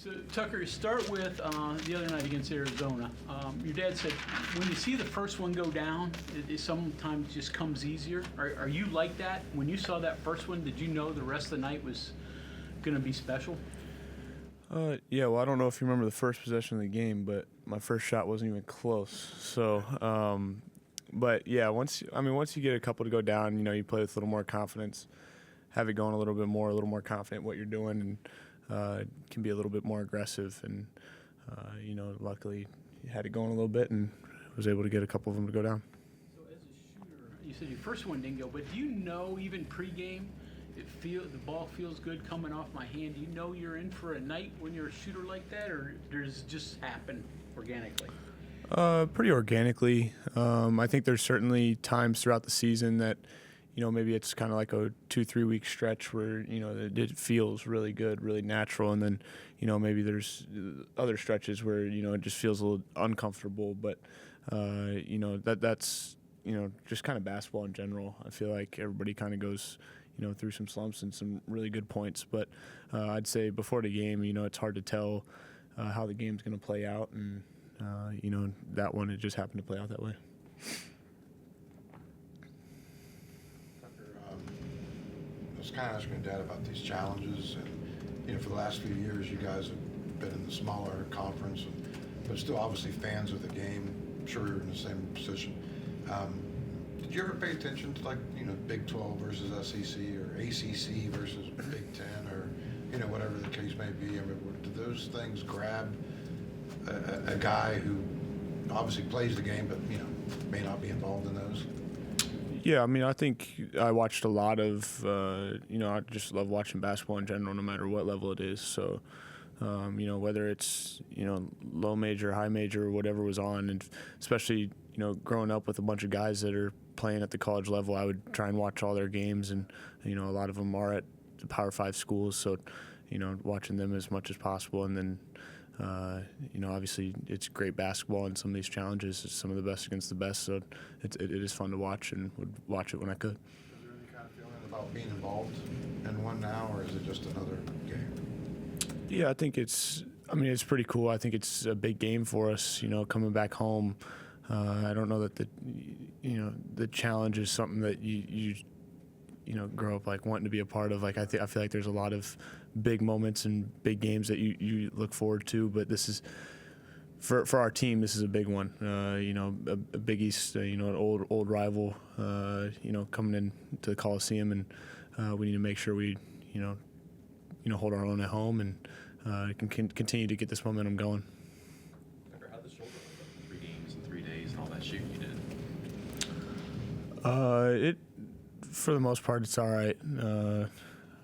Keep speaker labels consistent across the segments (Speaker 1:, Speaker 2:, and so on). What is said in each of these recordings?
Speaker 1: So, Tucker, start with the other night against Arizona. Your dad said when you see the first one go down, it sometimes just comes easier. Are you like that? When you saw that first one, did you know the rest of the night was going to be special?
Speaker 2: Yeah, well, I don't know if you remember the first possession of the game, but my first shot wasn't even close. So, but yeah, once you get a couple to go down, you play with a little more confidence, have it going a little more confident what you're doing, and can be a little bit more aggressive. And luckily, had it going a little bit and was able to get a couple of them to go down.
Speaker 1: So, as a shooter, you said your first one didn't go, but do you know even pregame? The ball feels good coming off my hand. Do you know you're in for a night when you're a shooter like that, or does it just happen organically?
Speaker 2: Pretty organically. I think there's certainly times throughout the season that, maybe it's kind of like a 2-3 week stretch where, it feels really good, really natural. And then, maybe there's other stretches where, it just feels a little uncomfortable. But, that's, just kind of basketball in general. I feel like everybody kind of goes, through some slumps and some really good points. But I'd say before the game, it's hard to tell how the game's going to play out. And, that one, it just happened to play out that way.
Speaker 3: I was kind of asking Dad about these challenges. And, for the last few years, you guys have been in the smaller conference, but still obviously fans of the game. I'm sure you're in the same position. Did you ever pay attention to Big 12 versus SEC or ACC versus Big 10 or whatever the case may be? I mean, do those things grab a guy who obviously plays the game but may not be involved in those?
Speaker 2: Yeah, I mean, I think I watched a lot of I just love watching basketball in general, no matter what level it is. So. Whether it's, low major, high major, or whatever was on, and especially, growing up with a bunch of guys that are playing at the college level, I would try and watch all their games, and, a lot of them are at the Power 5 schools, so, watching them as much as possible. And then, obviously it's great basketball, and some of these challenges, it's some of the best against the best, so it is fun to watch, and would watch it when I could.
Speaker 3: Is there any kind of feeling about being involved in one now, or is it just another game?
Speaker 2: Yeah, I think it's pretty cool. I think it's a big game for us, coming back home. I don't know that the challenge is something that you grow up wanting to be a part of. I feel like there's a lot of big moments and big games that you look forward to, but this is for our team. This is a big one. A Big East, an old rival, coming into the Coliseum, and we need to make sure we, hold our own at home and can continue to get this momentum going.
Speaker 4: How'd the shoulder look like 3 games in 3 days and all that shooting you did?
Speaker 2: It, for the most part, it's all right.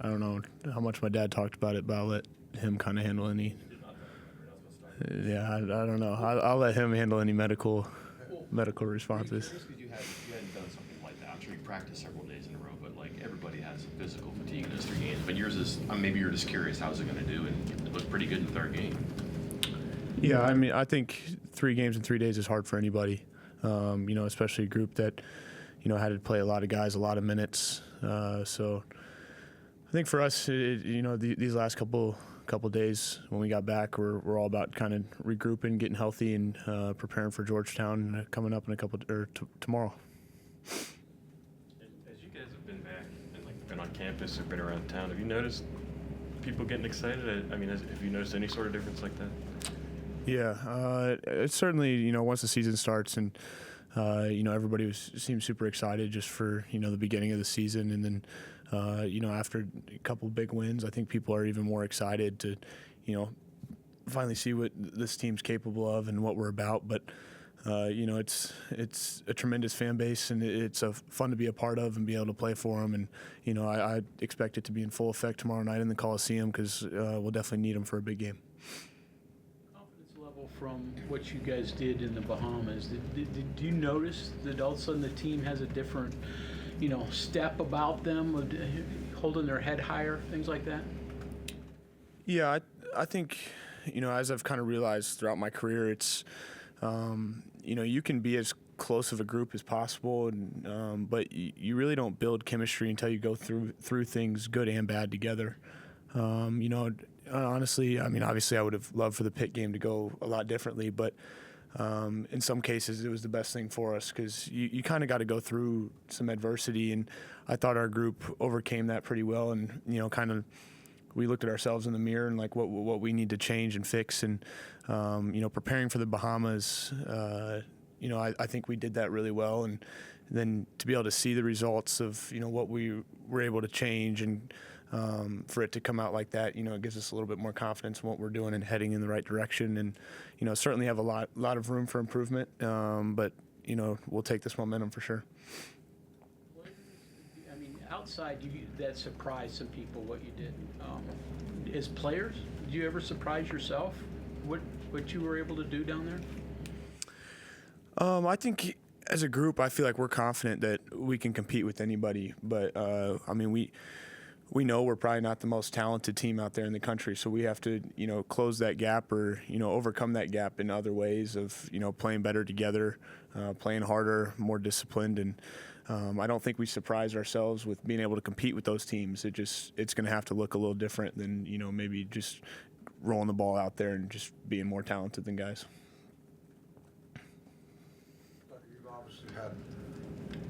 Speaker 2: I don't know how much my dad talked about it, but I'll let him kind of handle any. Yeah, I don't know. I'll let him handle any medical responses.
Speaker 4: You hadn't done something like that. I'm sure you practiced several days in a row, but everybody has physical fatigue in those 3 games. But yours is, maybe you're just curious, how's it going to do? And it looked pretty good in the third game.
Speaker 2: Yeah, I mean, I think 3 games in 3 days is hard for anybody. Especially a group that, had to play a lot of guys, a lot of minutes. So I think for us, these last couple days when we got back, we're all about kind of regrouping, getting healthy, and preparing for Georgetown coming up in tomorrow.
Speaker 5: As you guys have been back and been on campus or been around town, have you noticed people getting excited? I mean, have you noticed any sort of difference like that?
Speaker 2: Yeah, it's certainly, once the season starts and, everybody seems super excited just for, the beginning of the season. And then, after a couple of big wins, I think people are even more excited to, finally see what this team's capable of and what we're about. But, it's a tremendous fan base, and it's fun to be a part of and be able to play for them. And, I expect it to be in full effect tomorrow night in the Coliseum because we'll definitely need them for a big game.
Speaker 1: From what you guys did in the Bahamas, did you notice that all of a sudden the team has a different, step about them, holding their head higher, things like that?
Speaker 2: Yeah, I think, as I've kind of realized throughout my career, it's, you can be as close of a group as possible, and but you really don't build chemistry until you go through things good and bad together. honestly, I mean, obviously, I would have loved for the Pitt game to go a lot differently, but in some cases, it was the best thing for us because you kind of got to go through some adversity, and I thought our group overcame that pretty well, and kind of we looked at ourselves in the mirror and like what we need to change and fix, and preparing for the Bahamas, I think we did that really well, and then to be able to see the results of what we were able to change and for it to come out like that, it gives us a little bit more confidence in what we're doing and heading in the right direction, and certainly have a lot of room for improvement, but we'll take this momentum for sure.
Speaker 1: I mean, outside, that surprised some people what you did. As players, did you ever surprise yourself what you were able to do down there?
Speaker 2: I think as a group, I feel like we're confident that we can compete with anybody, but I mean, we know we're probably not the most talented team out there in the country, so we have to, close that gap or, overcome that gap in other ways of, playing better together, playing harder, more disciplined, and I don't think we surprise ourselves with being able to compete with those teams. It's going to have to look a little different than, maybe just rolling the ball out there and just being more talented than guys.
Speaker 3: You've obviously had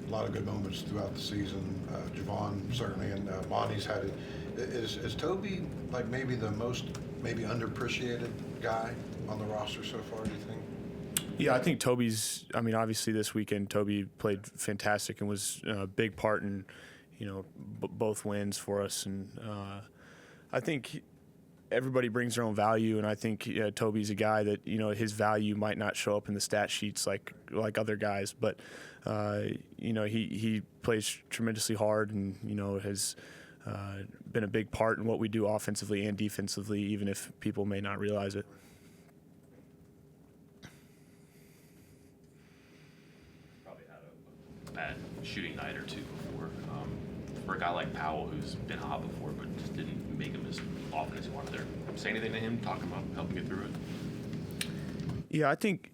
Speaker 3: a lot of good moments throughout the season. Javon certainly, and Monty's had it. Is Toby like maybe the most underappreciated guy on the roster so far, do you think?
Speaker 2: Yeah, I think Toby's, I mean, obviously this weekend Toby played fantastic and was a big part in, both wins for us. And I think everybody brings their own value, and I think Toby's a guy that, his value might not show up in the stat sheets like other guys, but, he plays tremendously hard and, has been a big part in what we do offensively and defensively, even if people may not realize it.
Speaker 4: Probably had a bad shooting night or two before. For a guy like Powell, who's been hot before, but just didn't make him as often as he wanted there. Say anything to him, talk him up, help him get through it?
Speaker 2: Yeah, I think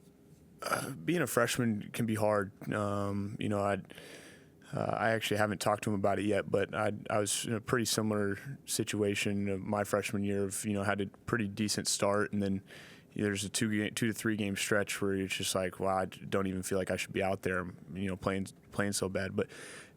Speaker 2: being a freshman can be hard. I actually haven't talked to him about it yet, but I was in a pretty similar situation my freshman year of, had a pretty decent start, and then there's a 2 to 3 game stretch where it's just like, wow, I don't even feel like I should be out there, playing so bad. But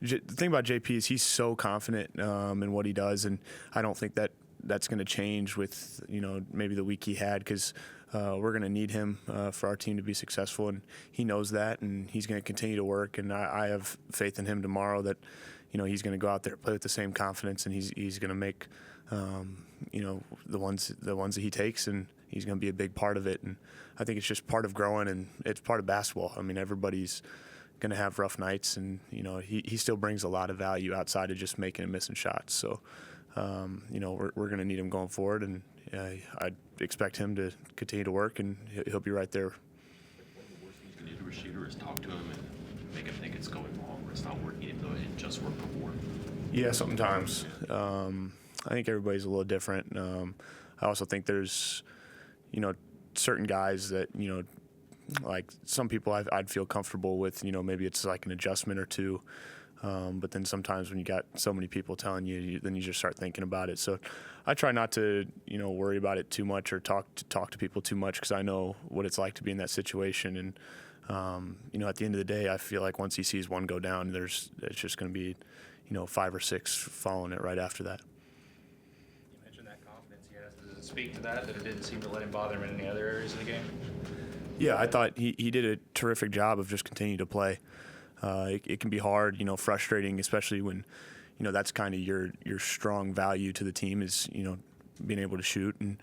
Speaker 2: the thing about JP is he's so confident in what he does, and I don't think that's going to change with, maybe the week he had, because we're going to need him for our team to be successful, and he knows that, and he's going to continue to work, and I have faith in him tomorrow that, he's going to go out there, play with the same confidence, and he's going to make, the ones that he takes, and he's going to be a big part of it. And I think it's just part of growing, and it's part of basketball. I mean, everybody's going to have rough nights, and, he still brings a lot of value outside of just making and missing shots. So, we're going to need him going forward, and I expect him to continue to work, and he'll be right there.
Speaker 4: One of the worst things you can do to a shooter is talk to him and make him think it's going wrong or it's not working, even though it just worked before.
Speaker 2: Yeah, sometimes. I think everybody's a little different. I also think there's, certain guys that, like some people I'd feel comfortable with, maybe it's like an adjustment or two. But then sometimes when you got so many people telling you, then you just start thinking about it. So I try not to, worry about it too much or talk to people too much, because I know what it's like to be in that situation. And, at the end of the day, I feel like once he sees one go down, it's just going to be, 5 or 6 following it right after that.
Speaker 6: You mentioned that confidence he has. Does it speak to that it didn't seem to let him bother him in any other areas of the game?
Speaker 2: Yeah, I thought he did a terrific job of just continuing to play. It can be hard, frustrating, especially when, that's kind of your strong value to the team is, being able to shoot. And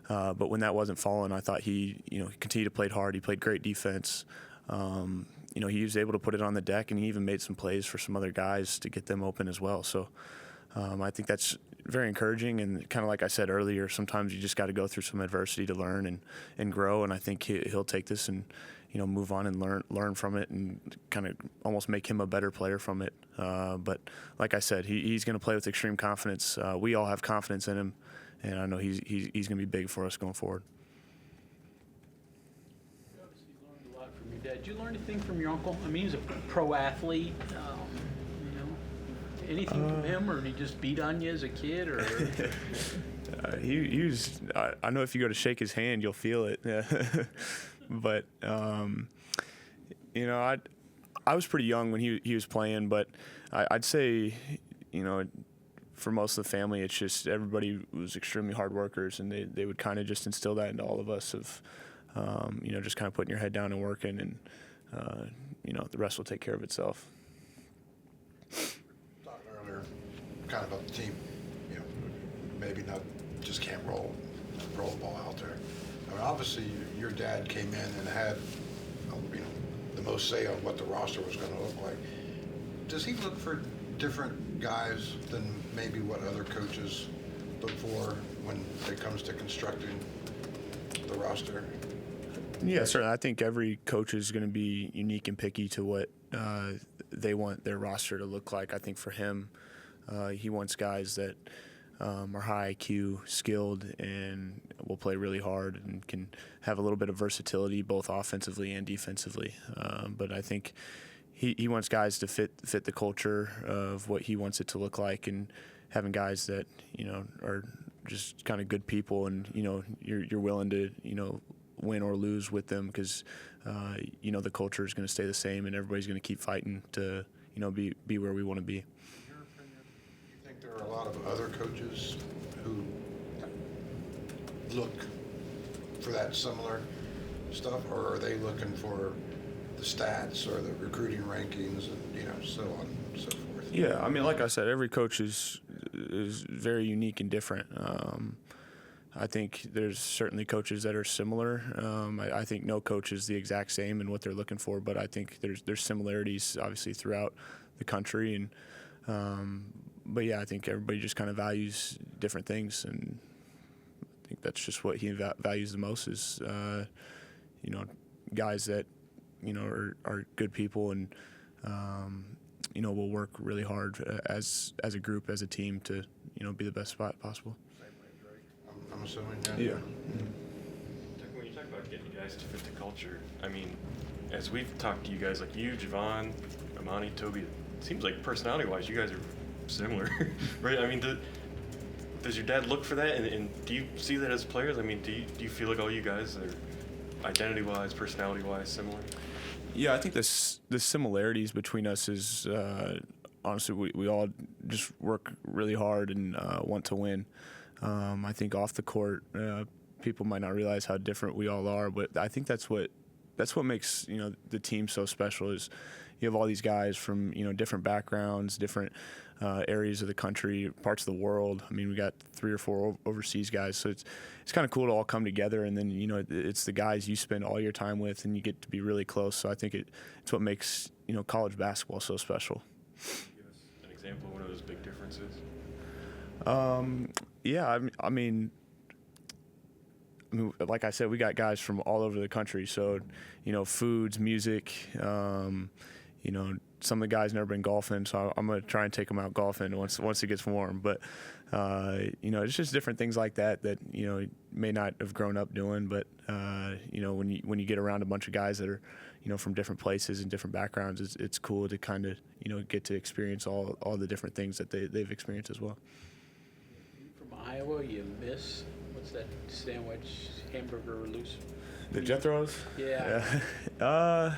Speaker 2: but when that wasn't falling, I thought he continued to play hard. He played great defense. He was able to put it on the deck, and he even made some plays for some other guys to get them open as well. So I think that's very encouraging. And kind of like I said earlier, sometimes you just got to go through some adversity to learn and grow. And I think he'll take this and move on and learn from it and kind of almost make him a better player from it. But like I said, he's going to play with extreme confidence. We all have confidence in him, and I know he's going to be big for us going forward.
Speaker 1: You obviously learned a lot from your dad. Did you learn anything from your uncle? I mean, he's a pro athlete. Anything from him, or did he just beat on you as a kid, or?
Speaker 2: He was. I know if you go to shake his hand, you'll feel it. But you know, I was pretty young when he was playing, but I'd say, you know, for most of the family, it's just everybody was extremely hard workers, and they would kind of just instill that into all of us of, you know, just kind of putting your head down and working, and you know, the rest will take care of itself.
Speaker 3: Talking earlier, kind of about the team, you know, maybe not just can't roll the ball out there. I mean, obviously, your dad came in and had, you know, the most say on what the roster was going to look like. Does he look for different guys than maybe what other coaches look for when it comes to constructing the roster?
Speaker 2: Yeah, certainly. I think every coach is going to be unique and picky to what they want their roster to look like. I think for him, he wants guys that are high IQ, skilled, and will play really hard and can have a little bit of versatility both offensively and defensively. But I think he wants guys to fit the culture of what he wants it to look like, and having guys that, you know, are just kind of good people, and, you know, you're willing to, you know, win or lose with them, because you know, the culture is going to stay the same, and everybody's going to keep fighting to, you know, be where we want to be.
Speaker 3: In your opinion, do you think there are a lot of other coaches who look for that similar stuff, or are they looking for the stats or the recruiting rankings and, you know, so on and so forth?
Speaker 2: Yeah, I mean, like I said, every coach is very unique and different. I think there's certainly coaches that are similar. I think no coach is the exact same in what they're looking for, but I think there's similarities obviously throughout the country, and but yeah, I think everybody just kind of values different things, and I think that's just what he values the most is you know, guys that, you know, are good people, and you know, will work really hard as a group, as a team, to, you know, be the best spot possible.
Speaker 3: I'm assuming.
Speaker 2: Yeah.
Speaker 5: When you talk about getting guys to fit the culture, I mean, as we've talked to you guys, like you, Javon, Amani, Toby, it seems like personality-wise, you guys are similar, right? I mean, does your dad look for that, and do you see that as players? I mean, do you feel like all you guys are identity-wise, personality-wise similar?
Speaker 2: Yeah, I think the similarities between us is honestly we all just work really hard and want to win. I think off the court, people might not realize how different we all are, but I think that's what makes, you know, the team so special. Is you have all these guys from, you know, different backgrounds, different areas of the country, parts of the world. I mean, we got 3 or 4 overseas guys, so it's kind of cool to all come together, and then, you know, it's the guys you spend all your time with, and you get to be really close. So I think it's what makes, you know, college basketball so special.
Speaker 5: Give us an example of one of those big differences.
Speaker 2: Yeah, I mean, like I said, we got guys from all over the country. So, you know, foods, music, you know, some of the guys never been golfing, so I'm going to try and take them out golfing once it gets warm. But, you know, it's just different things like that, you know, may not have grown up doing. But, you know, when you get around a bunch of guys that are, you know, from different places and different backgrounds, it's cool to kind of, you know, get to experience all the different things that they've experienced as well.
Speaker 1: From Iowa, you miss, what's that sandwich, hamburger loose?
Speaker 2: The Jethro's?
Speaker 1: Yeah.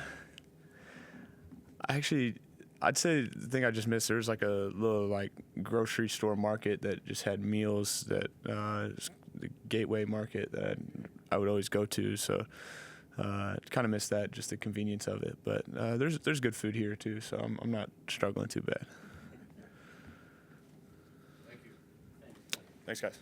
Speaker 2: Actually, I'd say the thing I just missed, there was like a little like grocery store market that just had meals that the Gateway Market that I would always go to. So kind of missed that, just the convenience of it. But there's good food here too, so I'm not struggling too bad.
Speaker 3: Thank you.
Speaker 2: Thanks, guys.